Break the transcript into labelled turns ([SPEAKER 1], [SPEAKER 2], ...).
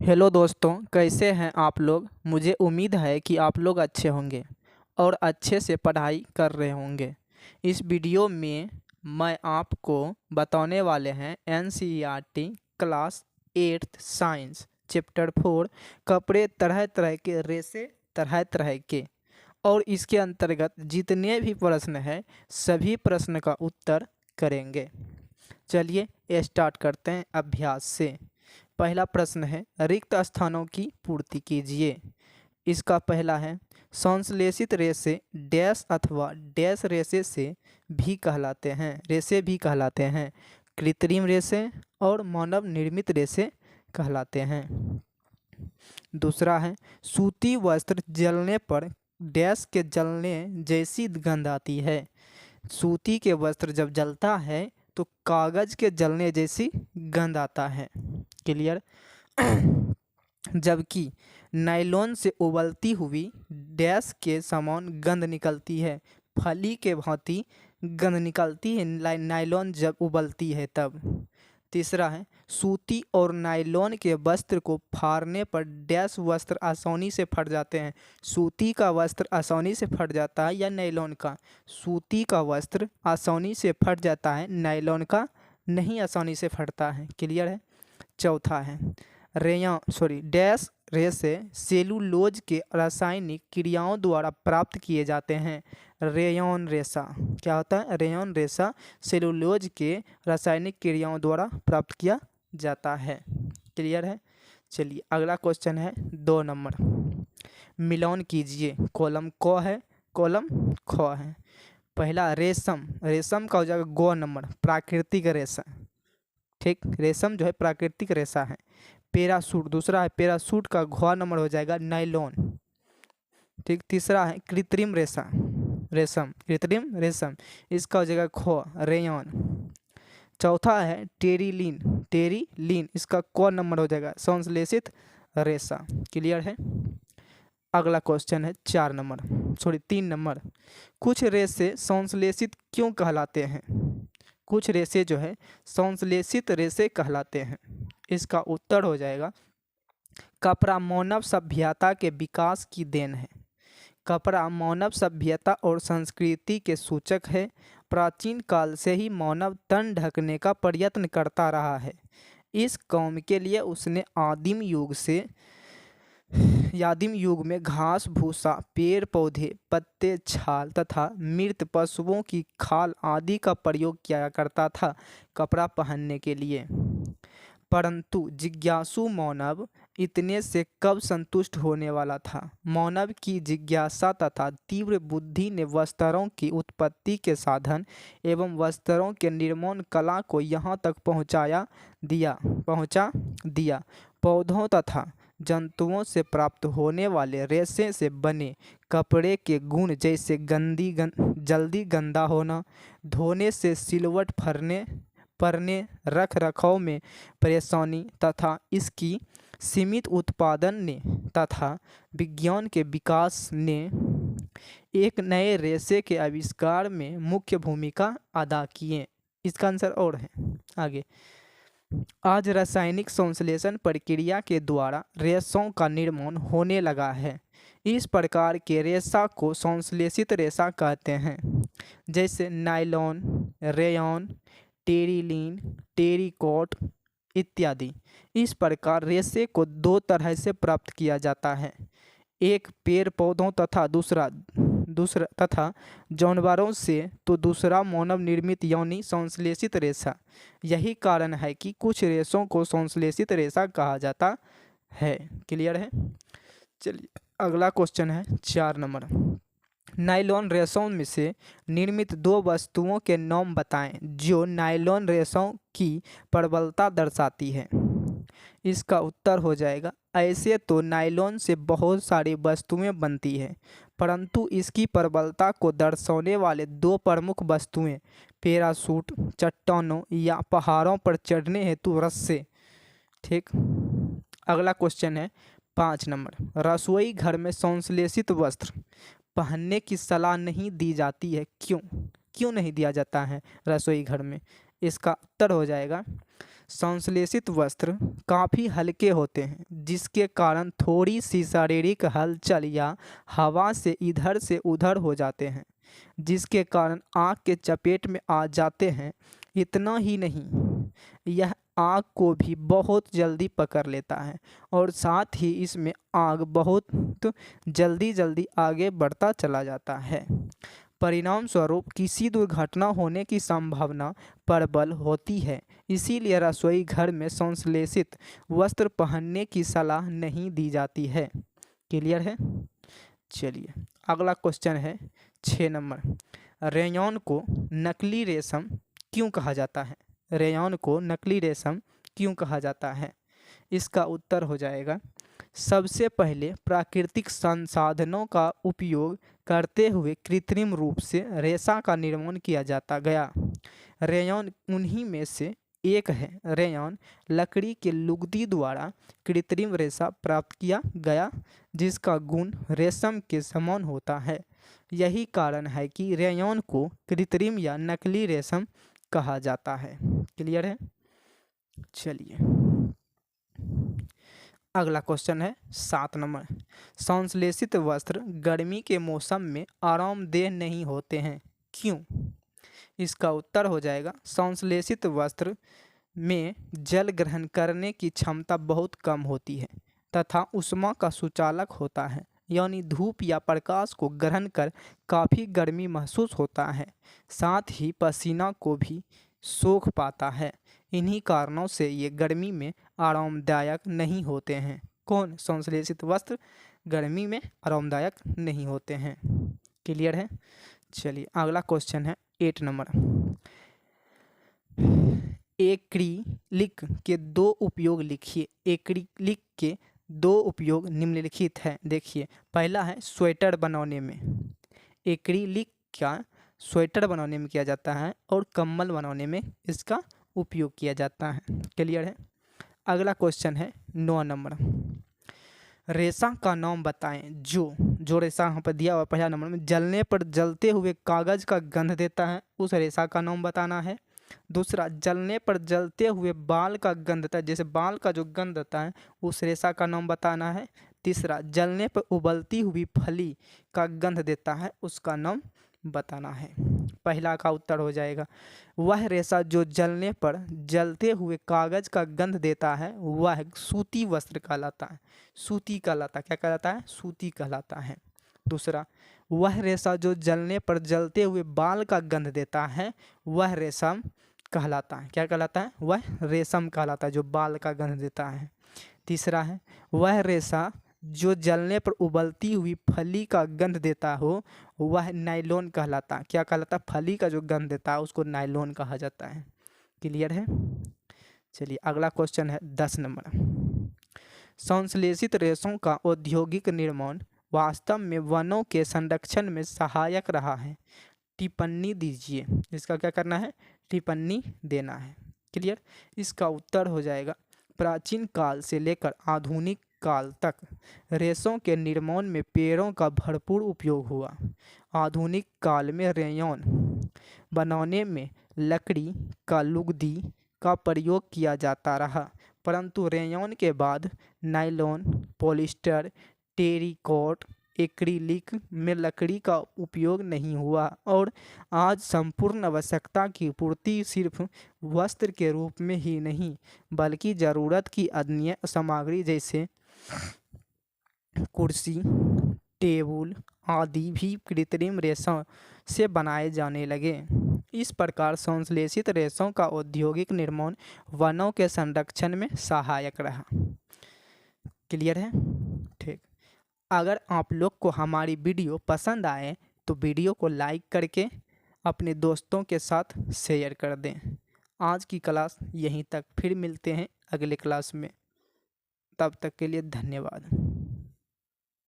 [SPEAKER 1] Hello दोस्तों, कैसे हैं आप लोग। मुझे उम्मीद है कि आप लोग अच्छे होंगे और अच्छे से पढ़ाई कर रहे होंगे। इस वीडियो में मैं आपको बताने वाले हैं NCERT class 8th science chapter 4 कपड़े तरह तरह के रेसे तरह तरह के। और इसके अंतर्गत जितने भी प्रश्न हैं सभी प्रश्न का उत्तर करेंगे। चलिए स्टार्ट करते हैं अभ्यास से। पहला प्रश्न है, रिक्त स्थानों की पूर्ति कीजिए। इसका पहला है, संश्लेषित रेशे डैश अथवा डैश रेशे से भी कहलाते हैं, रेशे भी कहलाते हैं। कृत्रिम रेशे और मानव निर्मित रेशे कहलाते हैं। दूसरा है, सूती वस्त्र जलने पर डैश के जलने जैसी गंध आती है। सूती के वस्त्र जब जलता है तो कागज के जलने जैसी गंध आता है। क्लियर। जबकि नायलॉन से उबलती हुई डैश के समान गंध निकलती है, फली के भांति गंध निकलती है नायलॉन जब उबलती है तब। तीसरा है, सूती और नायलॉन के वस्त्र को फाड़ने पर डैश वस्त्र आसानी से फट जाते हैं। सूती का वस्त्र आसानी से फट जाता है या नायलॉन का। सूती का वस्त्र आसानी से फट जाता है, नायलॉन का नहीं आसानी से फटता है। क्लियर है। चौथा है, डैश रेशे सेलुलोज के रासायनिक क्रियाओं द्वारा प्राप्त किए जाते हैं। रेयॉन रेशा क्या होता है? रेयॉन रेशा सेलुलोज के रासायनिक क्रियाओं द्वारा प्राप्त किया जाता है। क्लियर है। चलिए अगला क्वेश्चन है 2 नंबर। मिलान कीजिए। कॉलम क है, कॉलम ख है। पहला रेशम, रेशम का हो जाएगा गो नंबर, प्राकृतिक रेशा। ठीक, रेशम जो है प्राकृतिक रेशा है। पैरासूट, दूसरा है पैरासूट का घ नंबर हो जाएगा नायलॉन। ठीक, तीसरा है कृत्रिम रेशा, रेशम, कृत्रिम रेशम, इसका हो जाएगा ख रेयॉन। चौथा है टेरिलीन, टेरिलीन, इसका क नंबर हो जाएगा संश्लेषित रेशा। क्लियर है। अगला क्वेश्चन है 3 नंबर। कुछ रेशे संश्लेषित क्यों कहलाते हैं? कुछ रेशे जो है संश्लेषित रेशे कहलाते हैं। इसका उत्तर हो जाएगा, कपड़ा मानव सभ्यता के विकास की देन है। कपड़ा मानव सभ्यता और संस्कृति के सूचक है। प्राचीन काल से ही मानव तन ढकने का प्रयत्न करता रहा है। इस काम के लिए उसने आदिम युग में घास भूसा, पेड़ पौधे, पत्ते, छाल तथा मृत पशुओं की खाल आदि का प्रयोग किया करता था कपड़ा पहनने के लिए। परंतु जिज्ञासु मानव इतने से कब संतुष्ट होने वाला था? मानव की जिज्ञासा तथा तीव्र बुद्धि ने वस्त्रों की उत्पत्ति के साधन एवं वस्त्रों के निर्माण कला को यहाँ तक पहुँचा दिया। पौधों तथा जंतुओं से प्राप्त होने वाले रेशे से बने कपड़े के गुण जैसे जल्दी गंदा होना, धोने से सिलवट पड़ने, रख रखाव में परेशानी तथा इसकी सीमित उत्पादन ने तथा विज्ञान के विकास ने एक नए रेशे के आविष्कार में मुख्य भूमिका अदा किए। इसका आंसर और है आगे। आज रासायनिक संश्लेषण प्रक्रिया के द्वारा रेशों का निर्माण होने लगा है। इस प्रकार के रेशा को संश्लेषित रेशा कहते हैं, जैसे नायलॉन, रेयॉन, टेरिलीन, टेरिकॉट इत्यादि। इस प्रकार रेशे को 2 तरह से प्राप्त किया जाता है, एक पेड़ पौधों तथा जानवरों से, तो दूसरा मानव निर्मित यानी संश्लेषित रेशा। यही कारण है कि कुछ रेशों को संश्लेषित रेशा कहा जाता है। क्लियर है। चलिए अगला क्वेश्चन है 4 नंबर। नायलॉन रेशों में से निर्मित 2 वस्तुओं के नाम बताएं जो नायलॉन रेशों की प्रबलता दर्शाती है। इसका उत्तर हो जाएगा, ऐसे तो नायलॉन से बहुत सारी वस्तुएं बनती हैं, परंतु इसकी प्रबलता को दर्शाने वाले 2 प्रमुख वस्तुएं पैराशूट, चट्टानों या पहाड़ों पर चढ़ने हेतु रस्से। ठीक। अगला क्वेश्चन है 5 नंबर। रसोई घर में संश्लेषित वस्त्र पहनने की सलाह नहीं दी जाती है, क्यों? क्यों नहीं दिया जाता है रसोई घर में? इसका उत्तर हो जाएगा, संश्लेषित वस्त्र काफ़ी हल्के होते हैं, जिसके कारण थोड़ी सी शारीरिक हलचल या हवा से इधर से उधर हो जाते हैं, जिसके कारण आग के चपेट में आ जाते हैं। इतना ही नहीं, यह आग को भी बहुत जल्दी पकड़ लेता है और साथ ही इसमें आग बहुत जल्दी जल्दी आगे बढ़ता चला जाता है। परिणाम स्वरूप किसी दुर्घटना होने की संभावना प्रबल होती है। इसीलिए रसोई घर में संश्लेषित वस्त्र पहनने की सलाह नहीं दी जाती है। क्लियर है? चलिए अगला क्वेश्चन है 6 नंबर। रेयॉन को नकली रेशम क्यों कहा जाता है? रेयॉन को नकली रेशम क्यों कहा जाता है? इसका उत्तर हो जाएगा, सबसे पहले प्राकृतिक संसाधनों का उपयोग करते हुए कृत्रिम रूप से रेशा का निर्माण किया जाता गया। रेयॉन उन्हीं में से एक है। रेयॉन लकड़ी के लुगदी द्वारा कृत्रिम रेशा प्राप्त किया गया, जिसका गुण रेशम के समान होता है। यही कारण है कि रेयॉन को कृत्रिम या नकली रेशम कहा जाता है। क्लियर है? चलिए अगला क्वेश्चन है 7 नंबर। संश्लेषित वस्त्र गर्मी के मौसम में आरामदेह नहीं होते हैं, क्यों? इसका उत्तर हो जाएगा, संश्लेषित वस्त्र में जल ग्रहण करने की क्षमता बहुत कम होती है तथा ऊष्मा का सुचालक होता है, यानी धूप या प्रकाश को ग्रहण कर काफ़ी गर्मी महसूस होता है। साथ ही पसीना को भी सोख पाता है। इन्हीं कारणों से ये गर्मी में आरामदायक नहीं होते हैं। कौन? संश्लेषित वस्त्र गर्मी में आरामदायक नहीं होते हैं। क्लियर है? चलिए अगला क्वेश्चन है 8 नंबर। एक्रिलिक के दो उपयोग लिखिए। एक्रिलिक के दो उपयोग निम्नलिखित हैं। देखिए, पहला है स्वेटर बनाने में। एक्रिलिक का स्वेटर बनाने में किया जाता है और कंबल बनाने में इसका उपयोग किया जाता है। क्लियर है? अगला क्वेश्चन है 9 नंबर। रेशा का नाम बताएं जो रेशा यहाँ पर दिया हुआ पहला नंबर में जलने पर जलते हुए कागज का गंध देता है, उस रेशा का नाम बताना है। दूसरा, जलने पर जलते हुए बाल का गंध देता है, जैसे बाल का जो गंध होता है उस रेशा का नाम बताना है। तीसरा, जलने पर उबलती हुई फली का गंध देता है, उसका नाम बताना है। पहला का उत्तर हो जाएगा, वह रेशा जो जलने पर जलते हुए कागज का गंध देता है वह सूती वस्त्र कहलाता है। सूती कहलाता है। क्या कहलाता है? सूती कहलाता है। दूसरा, वह रेशा जो जलने पर जलते हुए बाल का गंध देता है वह रेशम कहलाता है। क्या कहलाता है? वह रेशम कहलाता है, जो बाल का गंध देता है। तीसरा है, वह रेशा जो जलने पर उबलती हुई फली का गंध देता हो वह नायलॉन कहलाता है। क्या कहलाता है? फली का जो गंध देता है उसको नायलॉन कहा जाता है। क्लियर है? चलिए अगला क्वेश्चन है 10 नंबर। संश्लेषित रेशों का औद्योगिक निर्माण वास्तव में वनों के संरक्षण में सहायक रहा है। टिप्पणी दीजिए। इसका क्या करना है? टिप्पणी देना है। क्लियर? इसका उत्तर हो जाएगा, प्राचीन काल से लेकर आधुनिक काल तक रेशों के निर्माण में पेड़ों का भरपूर उपयोग हुआ। आधुनिक काल में रेयॉन बनाने में लकड़ी का लुगदी का प्रयोग किया जाता रहा, परंतु रेयॉन के बाद नायलॉन, पॉलिस्टर, टेरिकॉट, एक्रिलिक में लकड़ी का उपयोग नहीं हुआ और आज संपूर्ण आवश्यकता की पूर्ति सिर्फ वस्त्र के रूप में ही नहीं बल्कि ज़रूरत की अन्य सामग्री जैसे कुर्सी, टेबल आदि भी कृत्रिम रेशों से बनाए जाने लगे। इस प्रकार संश्लेषित रेशों का औद्योगिक निर्माण वनों के संरक्षण में सहायक रहा। क्लियर है? ठीक। अगर आप लोग को हमारी वीडियो पसंद आए तो वीडियो को लाइक करके अपने दोस्तों के साथ शेयर कर दें। आज की क्लास यहीं तक, फिर मिलते हैं अगले क्लास में। तब तक के लिए धन्यवाद।